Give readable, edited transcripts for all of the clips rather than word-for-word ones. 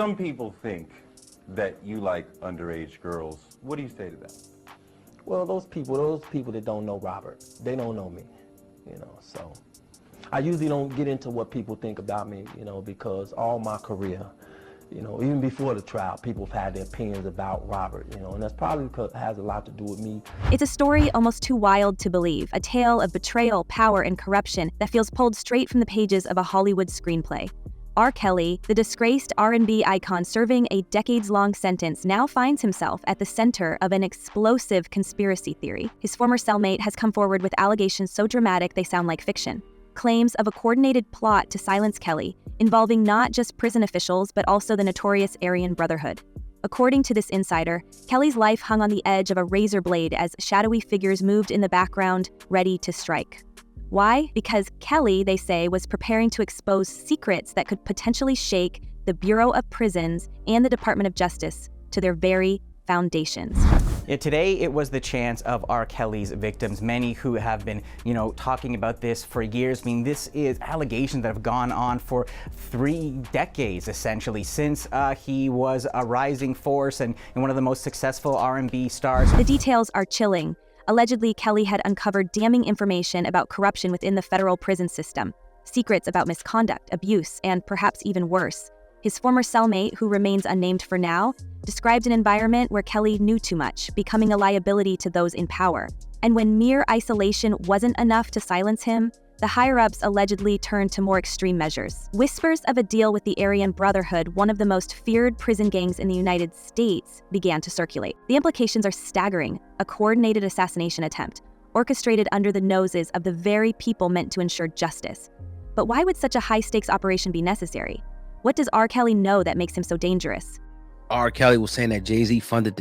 Some people think that you like underage girls. What do you say to that? Well, those people that don't know Robert, they don't know me, so. I usually don't get into what people think about me, because all my career, even before the trial, people have had their opinions about Robert, and that's probably because it has a lot to do with me. It's a story almost too wild to believe, a tale of betrayal, power, and corruption that feels pulled straight from the pages of a Hollywood screenplay. R. Kelly, the disgraced R&B icon serving a decades-long sentence, now finds himself at the center of an explosive conspiracy theory. His former cellmate has come forward with allegations so dramatic they sound like fiction. Claims of a coordinated plot to silence Kelly, involving not just prison officials but also the notorious Aryan Brotherhood. According to this insider, Kelly's life hung on the edge of a razor blade as shadowy figures moved in the background, ready to strike. Why? Because Kelly, they say, was preparing to expose secrets that could potentially shake the Bureau of Prisons and the Department of Justice to their very foundations. Yeah, today it was the chance of R. Kelly's victims, many who have been, talking about this for years. I mean, this is allegations that have gone on for 3 decades, essentially, since he was a rising force and one of the most successful R&B stars. The details are chilling. Allegedly, Kelly had uncovered damning information about corruption within the federal prison system, secrets about misconduct, abuse, and perhaps even worse. His former cellmate, who remains unnamed for now, described an environment where Kelly knew too much, becoming a liability to those in power. And when mere isolation wasn't enough to silence him, the higher-ups allegedly turned to more extreme measures. Whispers of a deal with the Aryan Brotherhood, one of the most feared prison gangs in the United States, began to circulate. The implications are staggering: a coordinated assassination attempt, orchestrated under the noses of the very people meant to ensure justice. But why would such a high-stakes operation be necessary? What does R. Kelly know that makes him so dangerous? R. Kelly was saying that Jay-Z funded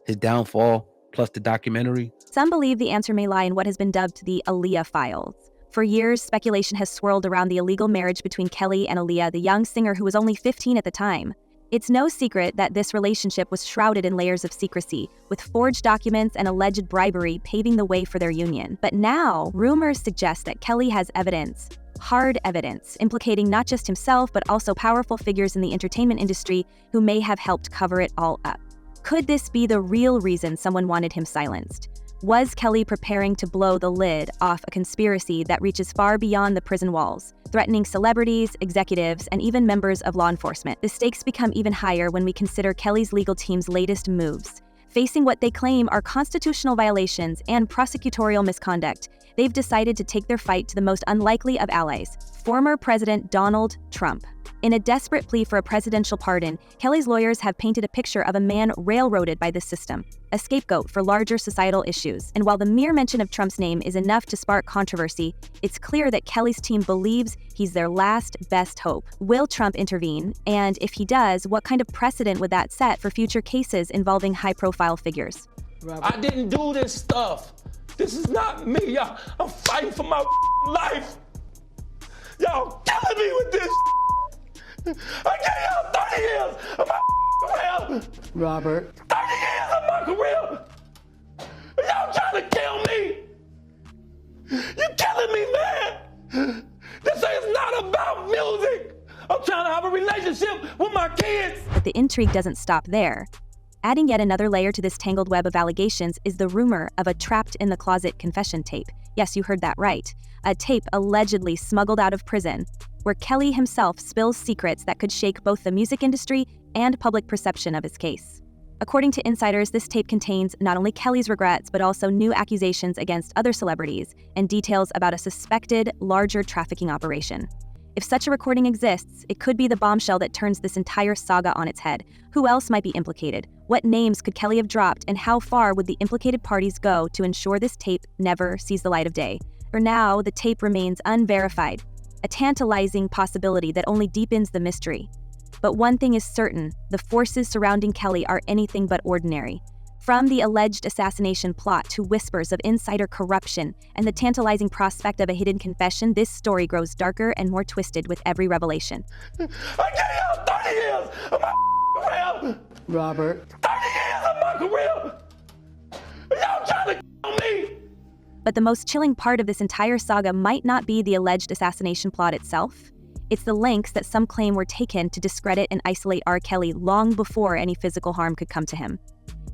his downfall plus the documentary. Some believe the answer may lie in what has been dubbed the Aaliyah files. For years, speculation has swirled around the illegal marriage between Kelly and Aaliyah, the young singer who was only 15 at the time. It's no secret that this relationship was shrouded in layers of secrecy, with forged documents and alleged bribery paving the way for their union. But now, rumors suggest that Kelly has evidence, hard evidence, implicating not just himself but also powerful figures in the entertainment industry who may have helped cover it all up. Could this be the real reason someone wanted him silenced? Was Kelly preparing to blow the lid off a conspiracy that reaches far beyond the prison walls, threatening celebrities, executives, and even members of law enforcement? The stakes become even higher when we consider Kelly's legal team's latest moves. Facing what they claim are constitutional violations and prosecutorial misconduct, they've decided to take their fight to the most unlikely of allies, former President Donald Trump. In a desperate plea for a presidential pardon, Kelly's lawyers have painted a picture of a man railroaded by this system, a scapegoat for larger societal issues. And while the mere mention of Trump's name is enough to spark controversy, it's clear that Kelly's team believes he's their last best hope. Will Trump intervene? And if he does, what kind of precedent would that set for future cases involving high-profile figures? I didn't do this stuff. This is not me, y'all. I'm fighting for my life. Y'all killing me with this. I gave y'all 30 years of my career. Robert. 30 years of my career. Y'all trying to kill me. You killing me, man. This is not about music. I'm trying to have a relationship with my kids. But the intrigue doesn't stop there. Adding yet another layer to this tangled web of allegations is the rumor of a trapped-in-the-closet confession tape. Yes, you heard that right. A tape allegedly smuggled out of prison, where Kelly himself spills secrets that could shake both the music industry and public perception of his case. According to insiders, this tape contains not only Kelly's regrets, but also new accusations against other celebrities and details about a suspected, larger trafficking operation. If such a recording exists, it could be the bombshell that turns this entire saga on its head. Who else might be implicated? What names could Kelly have dropped, and how far would the implicated parties go to ensure this tape never sees the light of day? For now, the tape remains unverified, a tantalizing possibility that only deepens the mystery. But one thing is certain: the forces surrounding Kelly are anything but ordinary. From the alleged assassination plot to whispers of insider corruption and the tantalizing prospect of a hidden confession, this story grows darker and more twisted with every revelation. I gave y'all 30 years of my career. Robert. 30 years of my career. Y'all trying to kill me. But the most chilling part of this entire saga might not be the alleged assassination plot itself. It's the lengths that some claim were taken to discredit and isolate R. Kelly long before any physical harm could come to him.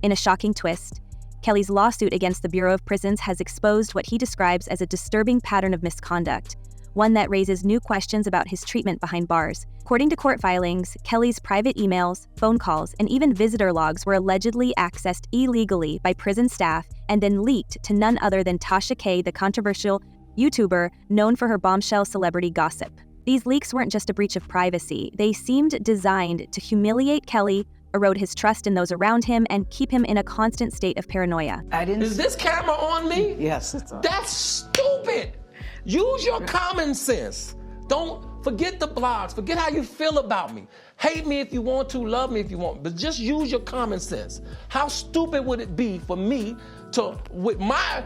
In a shocking twist, Kelly's lawsuit against the Bureau of Prisons has exposed what he describes as a disturbing pattern of misconduct, one that raises new questions about his treatment behind bars. According to court filings, Kelly's private emails, phone calls, and even visitor logs were allegedly accessed illegally by prison staff and then leaked to none other than Tasha K., the controversial YouTuber known for her bombshell celebrity gossip. These leaks weren't just a breach of privacy. They seemed designed to humiliate Kelly, erode his trust in those around him, and keep him in a constant state of paranoia. Is this camera on me? Yes, it's on. That's stupid. Use your common sense. Don't forget the blogs. Forget how you feel about me. Hate me if you want to, love me if you want, but just use your common sense. How stupid would it be for me to, with my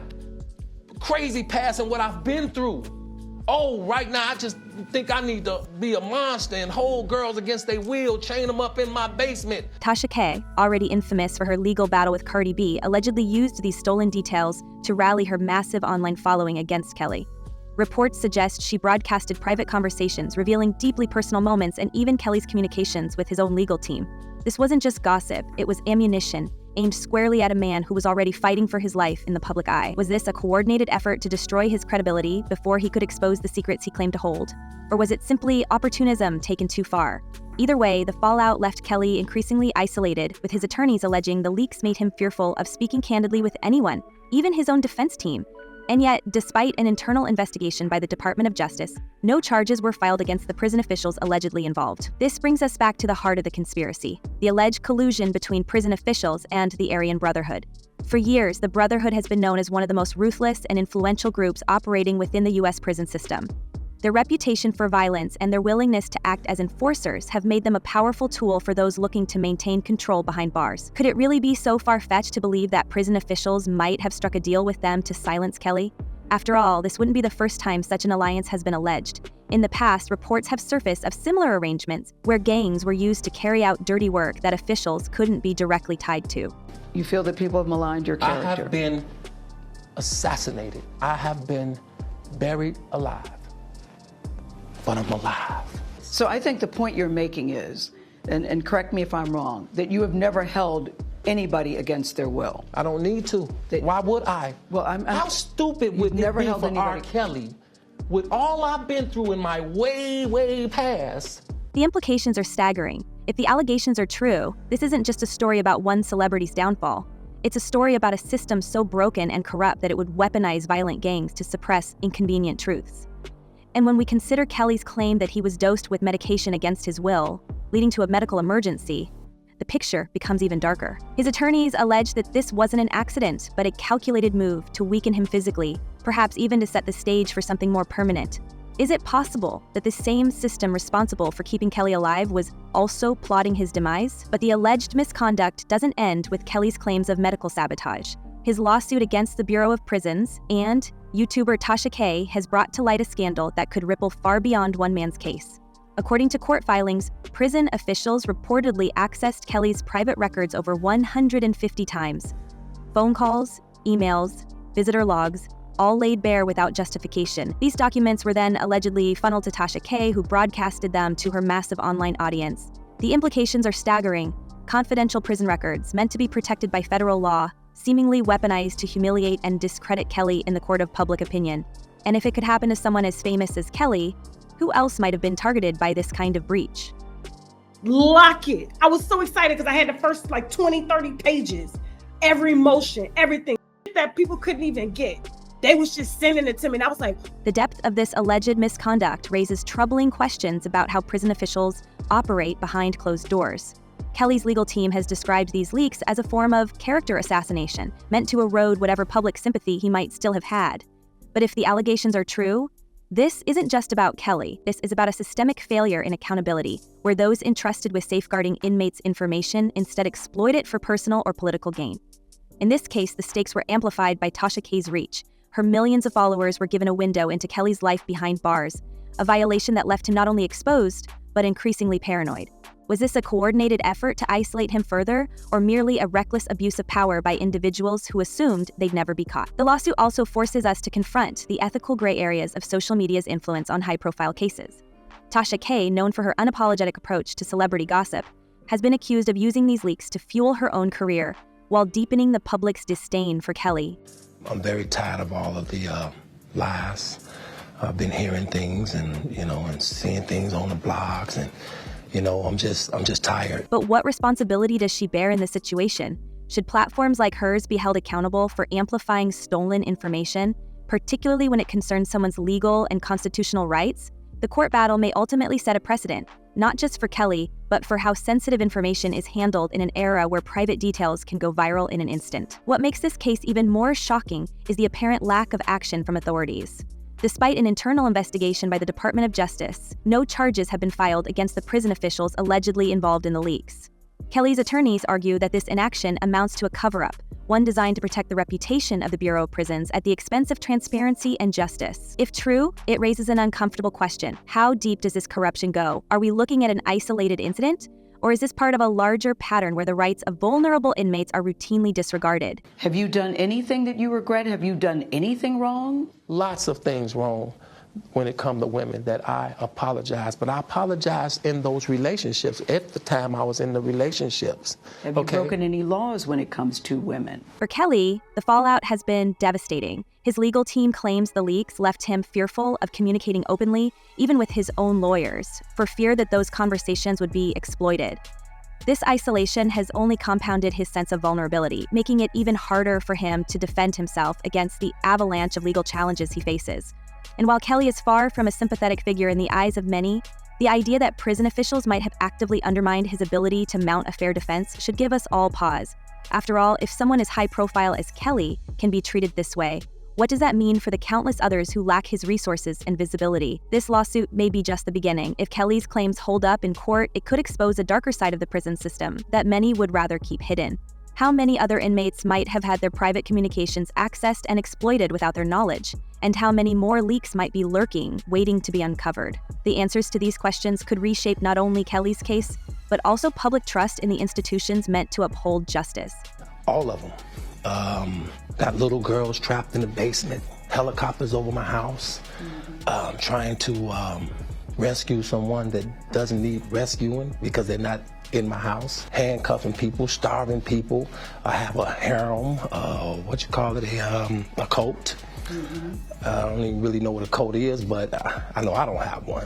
crazy past and what I've been through, oh, right now I just think I need to be a monster and hold girls against their will, chain them up in my basement. Tasha K., already infamous for her legal battle with Cardi B, allegedly used these stolen details to rally her massive online following against Kelly. Reports suggest she broadcasted private conversations revealing deeply personal moments and even Kelly's communications with his own legal team. This wasn't just gossip, it was ammunition aimed squarely at a man who was already fighting for his life in the public eye. Was this a coordinated effort to destroy his credibility before he could expose the secrets he claimed to hold? Or was it simply opportunism taken too far? Either way, the fallout left Kelly increasingly isolated, with his attorneys alleging the leaks made him fearful of speaking candidly with anyone, even his own defense team. And yet, despite an internal investigation by the Department of Justice, no charges were filed against the prison officials allegedly involved. This brings us back to the heart of the conspiracy, the alleged collusion between prison officials and the Aryan Brotherhood. For years, the Brotherhood has been known as one of the most ruthless and influential groups operating within the U.S. prison system. Their reputation for violence and their willingness to act as enforcers have made them a powerful tool for those looking to maintain control behind bars. Could it really be so far-fetched to believe that prison officials might have struck a deal with them to silence Kelly? After all, this wouldn't be the first time such an alliance has been alleged. In the past, reports have surfaced of similar arrangements where gangs were used to carry out dirty work that officials couldn't be directly tied to. You feel that people have maligned your character? I have been assassinated. I have been buried alive. But I'm alive. So I think the point you're making is, and correct me if I'm wrong, that you have never held anybody against their will. I don't need to. Why would I? Well, How stupid would it be for R. Kelly, with all I've been through in my way past? The implications are staggering. If the allegations are true, this isn't just a story about one celebrity's downfall. It's a story about a system so broken and corrupt that it would weaponize violent gangs to suppress inconvenient truths. And when we consider Kelly's claim that he was dosed with medication against his will, leading to a medical emergency, the picture becomes even darker. His attorneys allege that this wasn't an accident, but a calculated move to weaken him physically, perhaps even to set the stage for something more permanent. Is it possible that the same system responsible for keeping Kelly alive was also plotting his demise? But the alleged misconduct doesn't end with Kelly's claims of medical sabotage. His lawsuit against the Bureau of Prisons and YouTuber Tasha K. has brought to light a scandal that could ripple far beyond one man's case. According to court filings, prison officials reportedly accessed Kelly's private records over 150 times. Phone calls, emails, visitor logs, all laid bare without justification. These documents were then allegedly funneled to Tasha K., who broadcasted them to her massive online audience. The implications are staggering. Confidential prison records, meant to be protected by federal law, seemingly weaponized to humiliate and discredit Kelly in the court of public opinion. And if it could happen to someone as famous as Kelly, who else might have been targeted by this kind of breach? Lock it. I was so excited because I had the first 20, 30 pages, every motion, everything that people couldn't even get. They was just sending it to me, and I was like... The depth of this alleged misconduct raises troubling questions about how prison officials operate behind closed doors. Kelly's legal team has described these leaks as a form of character assassination, meant to erode whatever public sympathy he might still have had. But if the allegations are true, this isn't just about Kelly. This is about a systemic failure in accountability, where those entrusted with safeguarding inmates' information instead exploit it for personal or political gain. In this case, the stakes were amplified by Tasha K's reach. Her millions of followers were given a window into Kelly's life behind bars, a violation that left him not only exposed, but increasingly paranoid. Was this a coordinated effort to isolate him further, or merely a reckless abuse of power by individuals who assumed they'd never be caught? The lawsuit also forces us to confront the ethical gray areas of social media's influence on high-profile cases. Tasha K, known for her unapologetic approach to celebrity gossip, has been accused of using these leaks to fuel her own career while deepening the public's disdain for Kelly. I'm very tired of all of the lies. I've been hearing things and seeing things on the blogs, and I'm just tired. But what responsibility does she bear in this situation? Should platforms like hers be held accountable for amplifying stolen information, particularly when it concerns someone's legal and constitutional rights? The court battle may ultimately set a precedent, not just for Kelly, but for how sensitive information is handled in an era where private details can go viral in an instant. What makes this case even more shocking is the apparent lack of action from authorities. Despite an internal investigation by the Department of Justice, no charges have been filed against the prison officials allegedly involved in the leaks. Kelly's attorneys argue that this inaction amounts to a cover-up, one designed to protect the reputation of the Bureau of Prisons at the expense of transparency and justice. If true, it raises an uncomfortable question. How deep does this corruption go? Are we looking at an isolated incident? Or is this part of a larger pattern where the rights of vulnerable inmates are routinely disregarded? Have you done anything that you regret? Have you done anything wrong? Lots of things wrong when it comes to women that I apologize, but I apologize in those relationships. At the time I was in the relationships. Have you broken any laws when it comes to women? For Kelly, the fallout has been devastating. His legal team claims the leaks left him fearful of communicating openly, even with his own lawyers, for fear that those conversations would be exploited. This isolation has only compounded his sense of vulnerability, making it even harder for him to defend himself against the avalanche of legal challenges he faces. And while Kelly is far from a sympathetic figure in the eyes of many, the idea that prison officials might have actively undermined his ability to mount a fair defense should give us all pause. After all, if someone as high profile as Kelly can be treated this way, what does that mean for the countless others who lack his resources and visibility? This lawsuit may be just the beginning. If Kelly's claims hold up in court, it could expose a darker side of the prison system that many would rather keep hidden. How many other inmates might have had their private communications accessed and exploited without their knowledge? And how many more leaks might be lurking, waiting to be uncovered? The answers to these questions could reshape not only Kelly's case, but also public trust in the institutions meant to uphold justice. All of them. Got little girls trapped in the basement, helicopters over my house, trying to rescue someone that doesn't need rescuing because they're not in my house, handcuffing people, starving people. I have a harem, a cult. I don't even really know what a cult is, but I know I don't have one,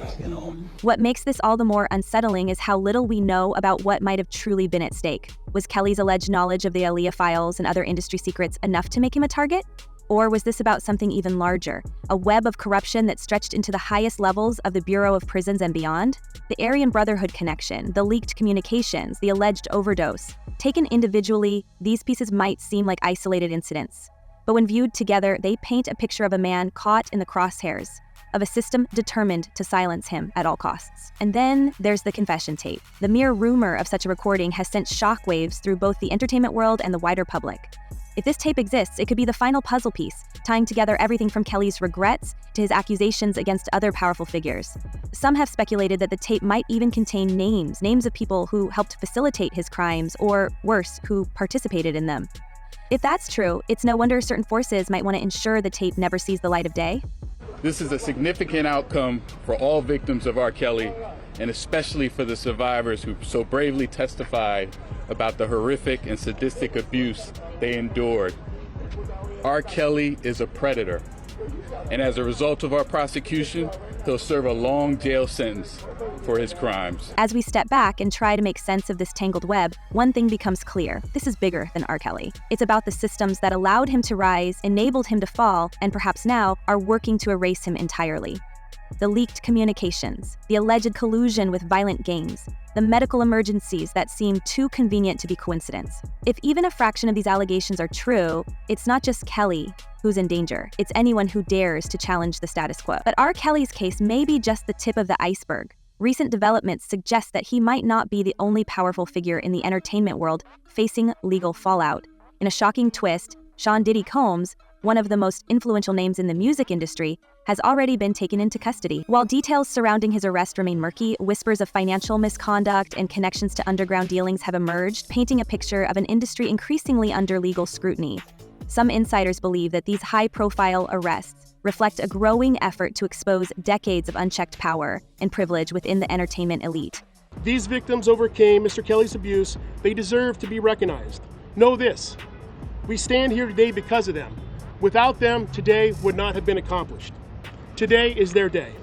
What makes this all the more unsettling is how little we know about what might have truly been at stake. Was Kelly's alleged knowledge of the Aaliyah files and other industry secrets enough to make him a target? Or was this about something even larger, a web of corruption that stretched into the highest levels of the Bureau of Prisons and beyond? The Aryan Brotherhood connection, the leaked communications, the alleged overdose. Taken individually, these pieces might seem like isolated incidents. But when viewed together, they paint a picture of a man caught in the crosshairs, of a system determined to silence him at all costs. And then there's the confession tape. The mere rumor of such a recording has sent shockwaves through both the entertainment world and the wider public. If this tape exists, it could be the final puzzle piece, tying together everything from Kelly's regrets to his accusations against other powerful figures. Some have speculated that the tape might even contain names of people who helped facilitate his crimes, or worse, who participated in them. If that's true, it's no wonder certain forces might want to ensure the tape never sees the light of day. This is a significant outcome for all victims of R. Kelly, and especially for the survivors who so bravely testified about the horrific and sadistic abuse they endured. R. Kelly is a predator, and as a result of our prosecution, he'll serve a long jail sentence for his crimes. As we step back and try to make sense of this tangled web, one thing becomes clear. This is bigger than R. Kelly. It's about the systems that allowed him to rise, enabled him to fall, and perhaps now are working to erase him entirely. The leaked communications, the alleged collusion with violent gangs, the medical emergencies that seem too convenient to be coincidence. If even a fraction of these allegations are true, it's not just Kelly who's in danger. It's anyone who dares to challenge the status quo. But R. Kelly's case may be just the tip of the iceberg. Recent developments suggest that he might not be the only powerful figure in the entertainment world facing legal fallout. In a shocking twist, Sean Diddy Combs, one of the most influential names in the music industry, has already been taken into custody. While details surrounding his arrest remain murky, whispers of financial misconduct and connections to underground dealings have emerged, painting a picture of an industry increasingly under legal scrutiny. Some insiders believe that these high-profile arrests reflect a growing effort to expose decades of unchecked power and privilege within the entertainment elite. These victims overcame Mr. Kelly's abuse. They deserve to be recognized. Know this, we stand here today because of them. Without them, today would not have been accomplished. Today is their day.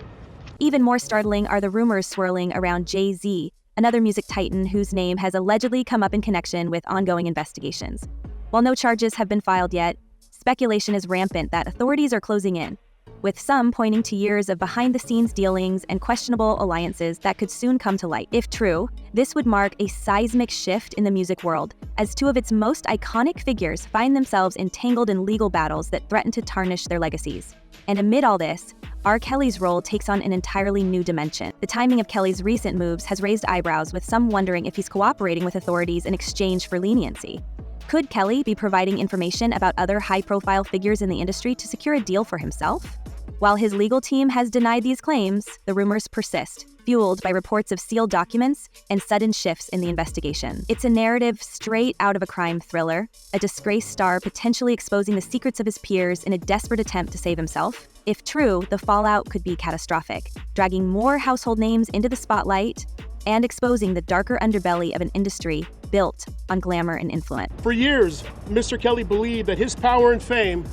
Even more startling are the rumors swirling around Jay-Z, another music titan whose name has allegedly come up in connection with ongoing investigations. While no charges have been filed yet, speculation is rampant that authorities are closing in, with some pointing to years of behind-the-scenes dealings and questionable alliances that could soon come to light. If true, this would mark a seismic shift in the music world, as two of its most iconic figures find themselves entangled in legal battles that threaten to tarnish their legacies. And amid all this, R. Kelly's role takes on an entirely new dimension. The timing of Kelly's recent moves has raised eyebrows, with some wondering if he's cooperating with authorities in exchange for leniency. Could Kelly be providing information about other high-profile figures in the industry to secure a deal for himself? While his legal team has denied these claims, the rumors persist, fueled by reports of sealed documents and sudden shifts in the investigation. It's a narrative straight out of a crime thriller, a disgraced star potentially exposing the secrets of his peers in a desperate attempt to save himself. If true, the fallout could be catastrophic, dragging more household names into the spotlight and exposing the darker underbelly of an industry built on glamour and influence. For years, Mr. Kelly believed that his power and fame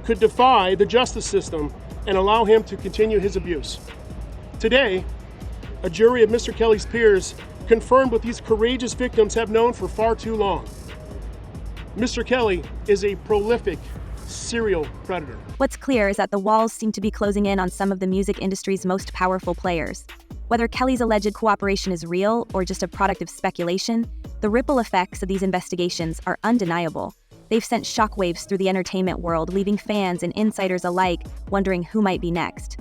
could defy the justice system and allow him to continue his abuse. Today, a jury of Mr. Kelly's peers confirmed what these courageous victims have known for far too long. Mr. Kelly is a prolific serial predator. What's clear is that the walls seem to be closing in on some of the music industry's most powerful players. Whether Kelly's alleged cooperation is real or just a product of speculation, the ripple effects of these investigations are undeniable. They've sent shockwaves through the entertainment world, leaving fans and insiders alike wondering who might be next.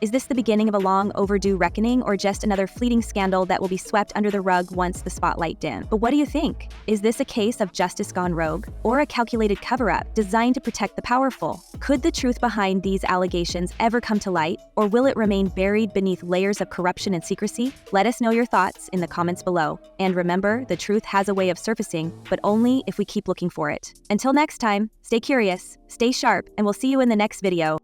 Is this the beginning of a long overdue reckoning, or just another fleeting scandal that will be swept under the rug once the spotlight dims? But what do you think? Is this a case of justice gone rogue, or a calculated cover-up designed to protect the powerful? Could the truth behind these allegations ever come to light, or will it remain buried beneath layers of corruption and secrecy? Let us know your thoughts in the comments below. And remember, the truth has a way of surfacing, but only if we keep looking for it. Until next time, stay curious, stay sharp, and we'll see you in the next video.